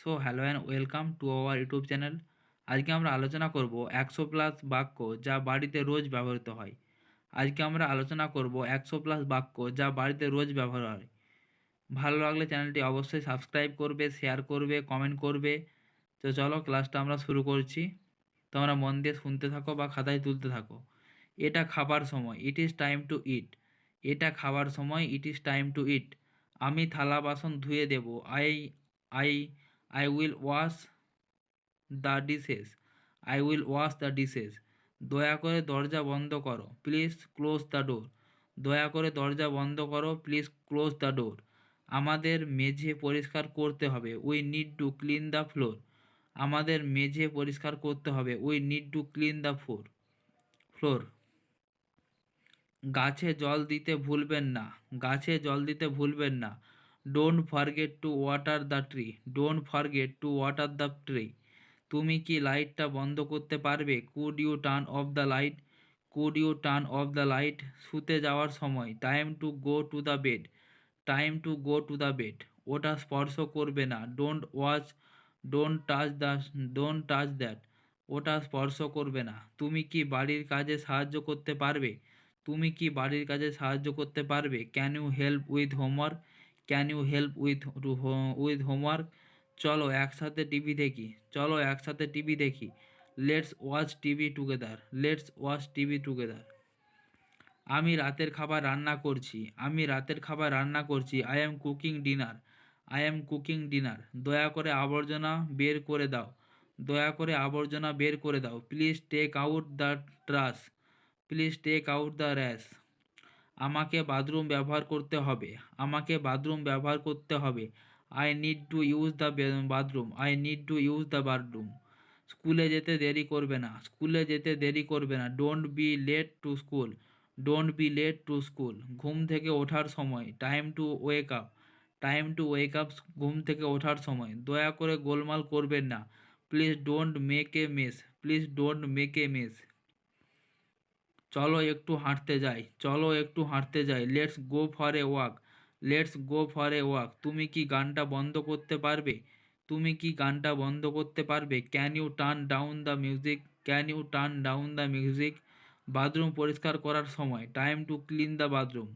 So hello and welcome to our YouTube channel. আজকে আমরা আলোচনা করব 100+ বাক্য যা বাড়িতে রোজ ব্যবহৃত হয়। আজকে আমরা আলোচনা করব 100+ বাক্য যা বাড়িতে রোজ ব্যবহার হয়। ভালো লাগলে চ্যানেলটি অবশ্যই সাবস্ক্রাইব করবে, শেয়ার করবে, কমেন্ট করবে। তো চলো ক্লাসটা আমরা শুরু করছি। তোমরা মন দিয়ে শুনতে থাকো বা খাতায় তুলতে থাকো। এটা খাবার সময়, it is time to eat. এটা খাবার সময়, it is time to eat. আমি থালা বাসন ধুয়ে দেব, I I will wash the dishes. I will wash the dishes. দয়া করে দরজা বন্ধ করো, প্লিজ ক্লোজ দ্য ডোর। দয়া করে দরজা বন্ধ করো, প্লিজ ক্লোজ দ্য ডোর। আমাদের মেঝে পরিষ্কার করতে হবে, we need to clean the floor. আমাদের মেঝে পরিষ্কার করতে হবে, we need to clean the floor. গাছে জল দিতে ভুলবেন না, গাছে জল দিতে ভুলবেন না। Don't forget to water the tree, don't forget to water the tree. তুমি কি লাইটটা বন্ধ করতে পারবে? Could you turn off the light, could you turn off the light. শুতে যাওয়ার সময়, time to go to the bed, time to go to the bed. ওটা স্পর্শ করবে না, don't watch, don't touch the, don't touch that. ওটা স্পর্শ করবে না। তুমি কি বাড়ির কাজে সাহায্য করতে পারবে? তুমি কি বাড়ির কাজে সাহায্য করতে পারবে? Can you help with homework, can you help with homework. চলো একসাথে টিভি দেখি, চলো একসাথে টিভি দেখি। Let's watch TV together, let's watch TV together. আমি রাতের খাবার রান্না করছি, আমি রাতের খাবার রান্না করছি। I am cooking dinner, I am cooking dinner. দয়া করে আবর্জনা বের করে দাও, দয়া করে আবর্জনা বের করে দাও। Please take out the trash, please take out the rash. আমাকে বাথরুম ব্যবহার করতে হবে, আমাকে বাথরুম ব্যবহার করতে হবে। I need to use the bathroom, I need to use the bathroom. স্কুলে যেতে দেরি করবে না, স্কুলে যেতে দেরি করবে না। Don't be late to school, don't be late to school. ঘুম থেকে ওঠার সময়, time to wake up, time to wake up. ঘুম থেকে ওঠার সময়। দয়া করে গোলমাল করবেন না, please don't make a mess, please don't make a mess. চলো একটু হাঁটতে যাই, চলো একটু হাঁটতে যাই। Let's go for a walk, let's go for a walk. তুমি কি গানটা বন্ধ করতে পারবে? তুমি কি গানটা বন্ধ করতে পারবে? Can you turn down the music, can you turn down the music. Bathroom পরিষ্কার করার সময়, time to clean the bathroom.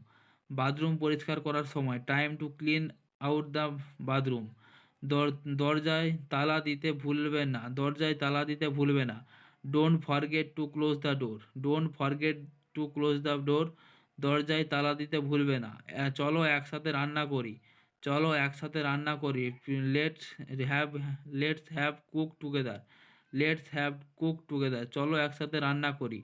Bathroom পরিষ্কার করার সময়, time to clean out the bathroom. দরজায় তালা দিতে ভুলবে না, দরজায় তালা দিতে ভুলবে না। Don't forget two close the door, don't forget two close the ডোর। দরজায় তালা দিতে ভুলবে না। চলো একসাথে রান্না করি, চলো একসাথে রান্না করি। Let's have, let's have cook together, let's have cook together. চলো একসাথে রান্না করি।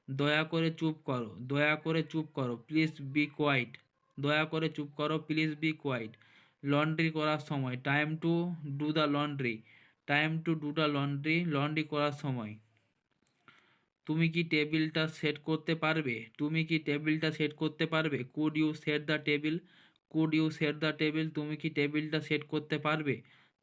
দয়া করে চুপ করো, দয়া করে চুপ করো। প্লিজ বি কোয়াইট, দয়া করে চুপ করো, প্লিজ বি কোয়াইট। লন্ড্রি করার সময়, time to do the laundry, time to do the laundry. Laundry করার সময়। তুমি কি টেবিলটা সেট করতে পারবে? তুমি কি টেবিলটা সেট করতে পারবে? Could you set the table, could you set the table. তুমি কি টেবিলটা সেট করতে পারবে?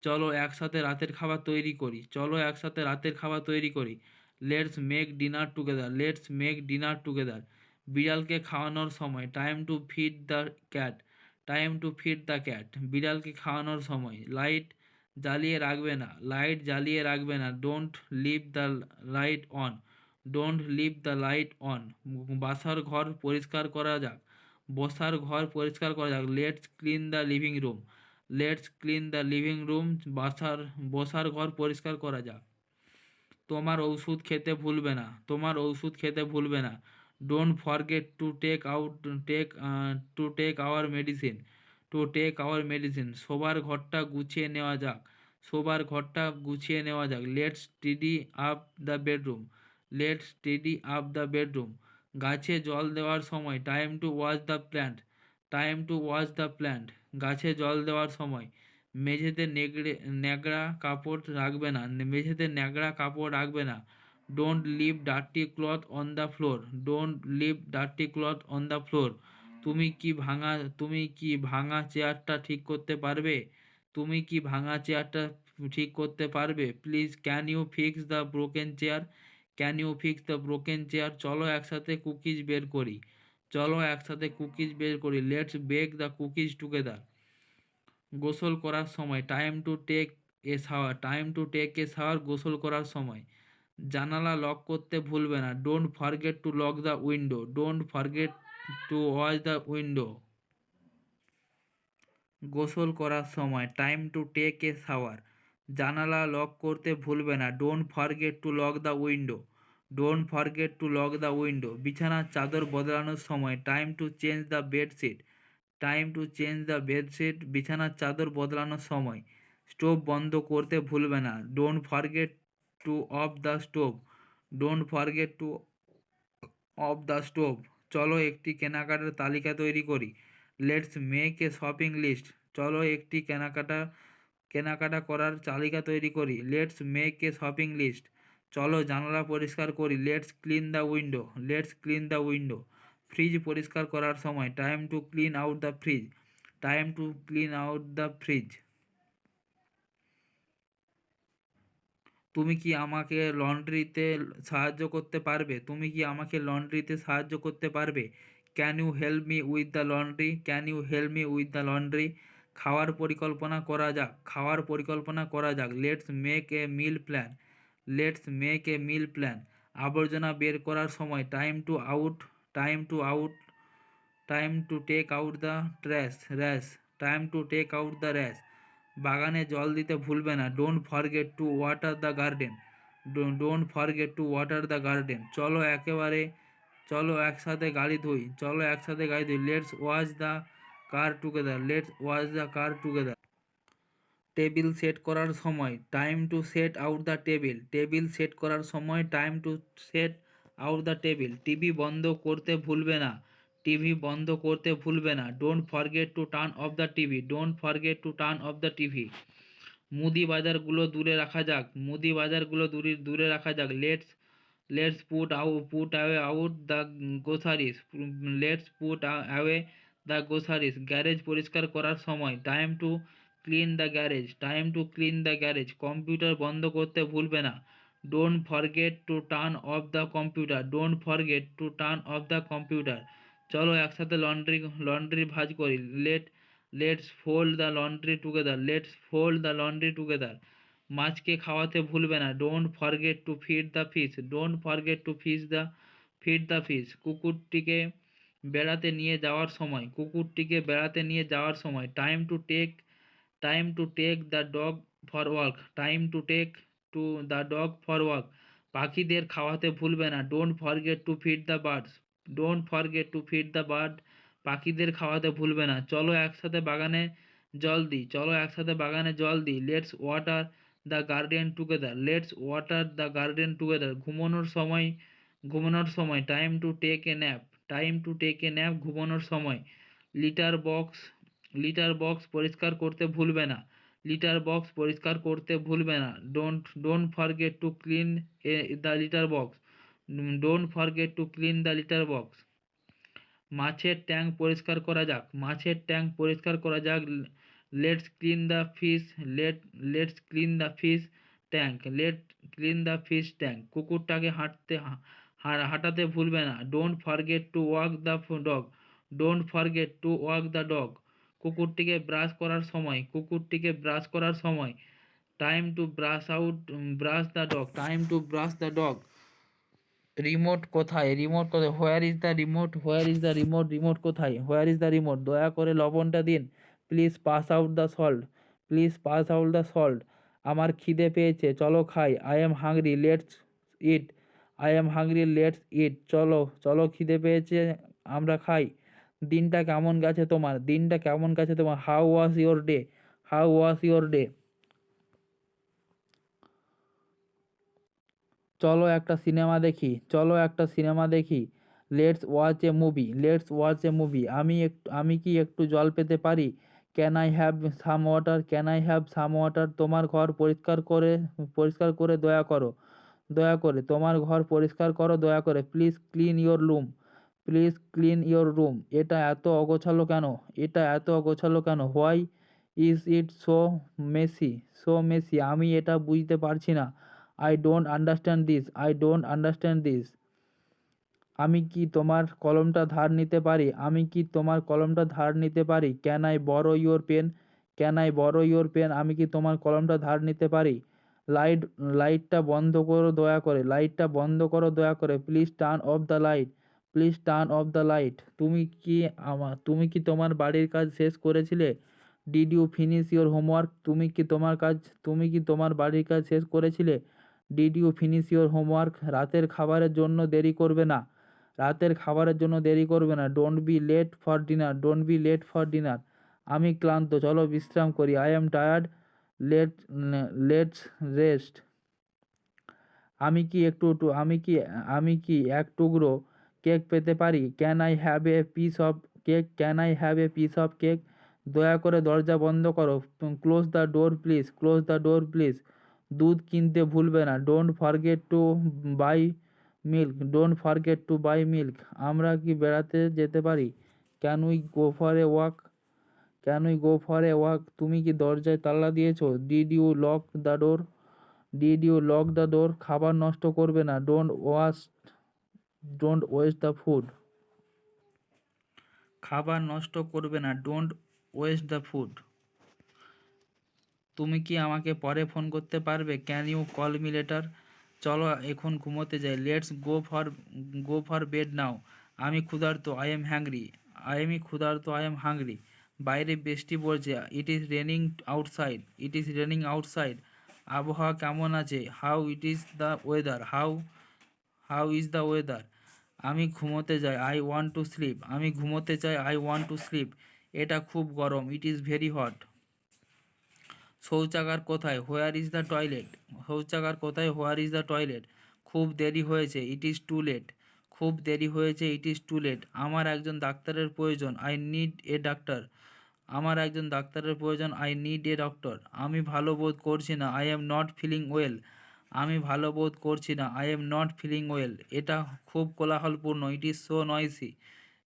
চলো একসাথে রাতের খাবার তৈরি করি, চলো একসাথে রাতের খাবার তৈরি করি। Let's make dinner together, let's make dinner together. বিড়ালকে খাওয়ানোর সময়, time two feed the cat, time to feed the cat. বিড়ালকে খাওয়ানোর সময়। লাইট জ্বালিয়ে রাখবে না, লাইট জ্বালিয়ে রাখবে না। Don't leave the light on, don't leave the light on. বাসার ঘর পরিষ্কার করা যাক, বসার ঘর পরিষ্কার করা যাক। Let's clean the living room, let's clean the living room. বসার ঘর পরিষ্কার করা যাক। তোমার ওষুধ খেতে ভুলবে না, তোমার ওষুধ খেতে ভুলবে না। Don't forget to take out, take to take our medicine, to take our medicine. শোবার ঘরটা গুছিয়ে নেওয়া যাক, শোবার ঘরটা গুছিয়ে নেওয়া যাক। লেটস টিডি আপ দ্য বেডরুম, লেটস টিডি আপ দ্য বেডরুম। গাছে জল দেওয়ার সময়, time two watch the plant, time to watch the plant. গাছে জল দেওয়ার সময়। মেঝেতে ন্যাকড়া কাপড় রাখবে না, মেঝেতে ন্যাকড়া কাপড় রাখবে না। Don't leave dirty cloth on the floor, don't leave dirty cloth on the floor. তুমি কি ভাঙা চেয়ারটা ঠিক করতে পারবে? তুমি কি ভাঙা চেয়ারটা ঠিক করতে পারবে? Please can you fix the broken chair, can you fix the broken chair. চলো একসাথে কুকিজ বের করি, চলো একসাথে কুকিজ বের করি। Let's bake the cookies together. গোসল করার সময়, time to take a shower, time to take a shower, গোসল করার সময়। জানালা লক করতে ভুলবে না, don't forget to lock the window, don't forget to watch the window. গোসল করার সময়, time to take a shower. জানালা লক করতে ভুলবে না, don't forget to lock the window, don't forget to lock the window. বিছানার চাদর বদলানোর সময়, time to change the bedsheet, time to change the bedsheet, বিছানার চাদর বদলানোর সময়। স্টোভ বন্ধ করতে ভুলবে না, don't forget to off the stove, don't forget to off the stove. চলো একটি কেনাকাটার তালিকা তৈরি করি, let's make a shopping list. চলো একটি কেনাকাটা করার তালিকা তৈরি করি, let's make a shopping list. চলো জানালা পরিষ্কার করি, let's clean the window, let's clean the window. Fridge পরিষ্কার করার সময়, time to clean out the fridge, time to clean out the fridge. তুমি কি আমাকে লন্ড্রিতে সাহায্য করতে পারবে? তুমি কি আমাকে লন্ড্রিতে সাহায্য করতে পারবে? Can you help me with the laundry, can you help me with the laundry. খাওয়ার পরিকল্পনা করা যাক, খাওয়ার পরিকল্পনা করা যাক, let's make a meal plan, let's make a meal plan. আবর্জনা বের করার সময়, time to out, time to out, time to take out the rash, time to take out the rash. বাগানে জল দিতে ভুলবে না, don't forget to water the garden, don't forget to water the garden. চলো একসাথে গাড়ি ধুই, চলো একসাথে গাড়ি ধুই, let's wash the car together, let's wash the car together. Table set করার সময়, time two set out the table, table set করার সময়, time two set out the table. TV বন্ধ করতে ভুলবে না, টিভি বন্ধ করতে ভুলবে না, don't forget to turn off the TV, don't forget to turn off the TV. মুদি বাজারগুলো দূরে রাখা যাক, মুদি বাজারগুলো দূরে রাখা যাক, let's put away out the groceries, let's put away the groceries. Garage পরিষ্কার করার সময়, time to clean the garage, time to clean the garage. Computer বন্ধ করতে ভুলবে না, don't forget to turn off the computer, don't forget to turn off the computer. চলো একসাথে laundry ভাঁজ করি, let's fold the laundry together, let's fold the laundry together. মাছকে খাওয়াতে ভুলবে না, don't forget to feed the fish, don't forget to feed the fish. কুকুরটিকে বেড়াতে নিয়ে যাওয়ার সময়, time to take the dog for walk, time to take to the dog for walk. পাখিদের খাওয়াতে ভুলবে না, don't forget to feed the birds, don't forget to feed the bird. পাখিদের খাওয়াতে ভুলবে না। চলো একসাথে বাগানে জল দিই, চলো একসাথে বাগানে জল দিই, let's water the garden together, let's water the garden together. ঘুমানোর সময়, time to take a nap, time to take a nap, ঘুমানোর সময়। লিটার বক্স লিটার বক্স পরিষ্কার করতে ভুলবে না, লিটার বক্স পরিষ্কার করতে ভুলবে না, don't forget to clean the litter box, don't forget to clean the litter box. মাছের ট্যাঙ্ক পরিষ্কার করা যাক, মাছের ট্যাঙ্ক পরিষ্কার করা যাক, let's clean the fish, let's clean the fish tank, let clean the fish tank. কুকুরটাকে হাঁটাতে ভুলবে না, don't forget to walk the dog, don't forget to walk the dog. কুকুরটিকে ব্রাশ করার সময়, time to brush the dog, time to brush the dog. Remote কোথায়, where is the remote, where is the remote, remote কোথায়, where is the remote. দয়া করে লবণটা দিন, please pass out the salt, please pass out the salt. আমার খিদে পেয়েছে, চলো খাই, I am hungry, let's eat, I am hungry, let's eat. চলো চলো খিদে পেয়েছে, আমরা খাই। দিনটা কেমন গেছে তোমার, দিনটা কেমন গেছে তোমার, how was your day, how was your day. চলো একটা সিনেমা দেখি, চলো একটা সিনেমা দেখি, let's watch A movie, let's watch A movie. আমি কি একটু জল পেতে পারি, can I have some water, can I have some water. তোমার ঘর পরিষ্কার করে দয়া করে তোমার ঘর পরিষ্কার করো দয়া করে, please clean your room, please clean your room. এটা এত অগোছালো কেন, এটা এত অগোছালো কেন, why is it so Messi, আমি এটা বুঝতে পারছি না, I don't understand this, I don't understand this. আমি কি তোমার কলমটা ধার নিতে পারি, আমি কি তোমার কলমটা ধার নিতে পারি, can I borrow your pen, can I borrow your pen, আমি কি তোমার কলমটা ধার নিতে পারি? লাইট লাইটটা বন্ধ করো দয়া করে, লাইটটা বন্ধ করো দয়া করে। Please turn off the light, please turn off the light. তুমি কি তোমার বাড়ির কাজ শেষ করেছিলে? Did you finish your homework, তুমি কি তোমার বাড়ির কাজ শেষ করেছিলে? Did you finish your homework. রাতের খাবারের জন্য দেরি করবে না, রাতের খাবারের জন্য দেরি করবে না। Don't be late for dinner, don't be late for dinner. আমি ক্লান্ত, চলো বিশ্রাম করি। I am tired, let let's rest. আমি কি একটু টু- আমি কি এক টুকরো কেক পেতে পারি? Can I have a piece of cake, can I have a piece of cake. দয়া করে দরজা বন্ধ করো। Close the door please, close the door please. দুধ কিনতে ভুলবে না। Don't forget to buy milk, don't forget to buy milk. আমরা কি বেড়াতে যেতে পারি? Can we go for a walk, can we go for a walk. তুমি কি দরজায় তালা দিয়েছো? Did you lock the door, did you lock the door. খাবার নষ্ট করবে না। ডোন্ট ওয়েস্ট দ্য ফুড, খাবার নষ্ট করবে না। Don't waste the food. তুমি কি আমাকে পরে ফোন করতে পারবে? Can you call me later. চলো এখন ঘুমোতে যাই। Let's go for bed now. আমি ক্ষুধার্ত, I am hungry, I am hungry. বাইরে বৃষ্টি পড়ছে। It is raining outside, it is raining outside. আবহাওয়া কেমন আছে? How it is the weather, how is the weather. আমি ঘুমোতে যাই, আই ওয়ান্ট টু স্লিপ, আমি ঘুমোতে চাই, আই ওয়ান্ট টু স্লিপ। এটা খুব গরম, ইট ইজ ভেরি হট। শৌচাগার কোথায়? হোয়ার ইজ দ্য টয়লেট, শৌচাগার কোথায়? Where is the toilet. খুব দেরি হয়েছে, ইট ইজ টু লেট, খুব দেরি হয়েছে, ইট ইজ টু লেট। আমার একজন ডাক্তারের প্রয়োজন, আই নিড এ ডাক্তার, আমার একজন ডাক্তারের প্রয়োজন, আই নিড এ ডক্টর। আমি ভালো বোধ করছি না, I am not feeling well, আমি ভালো বোধ করছি না, I am not feeling well. এটা খুব কোলাহলপূর্ণ, ইট ইজ সো নয়সি,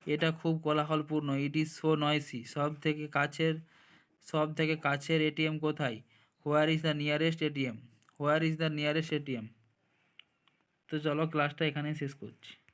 এটা খুব কোলাহলপূর্ণ, ইট ইজ সো নয়সি। সব থেকে কাছের এটিএম কোথায়? Where is the nearest ATM, where is the nearest ATM. তো চলো ক্লাসটা এখানেই শেষ করছি।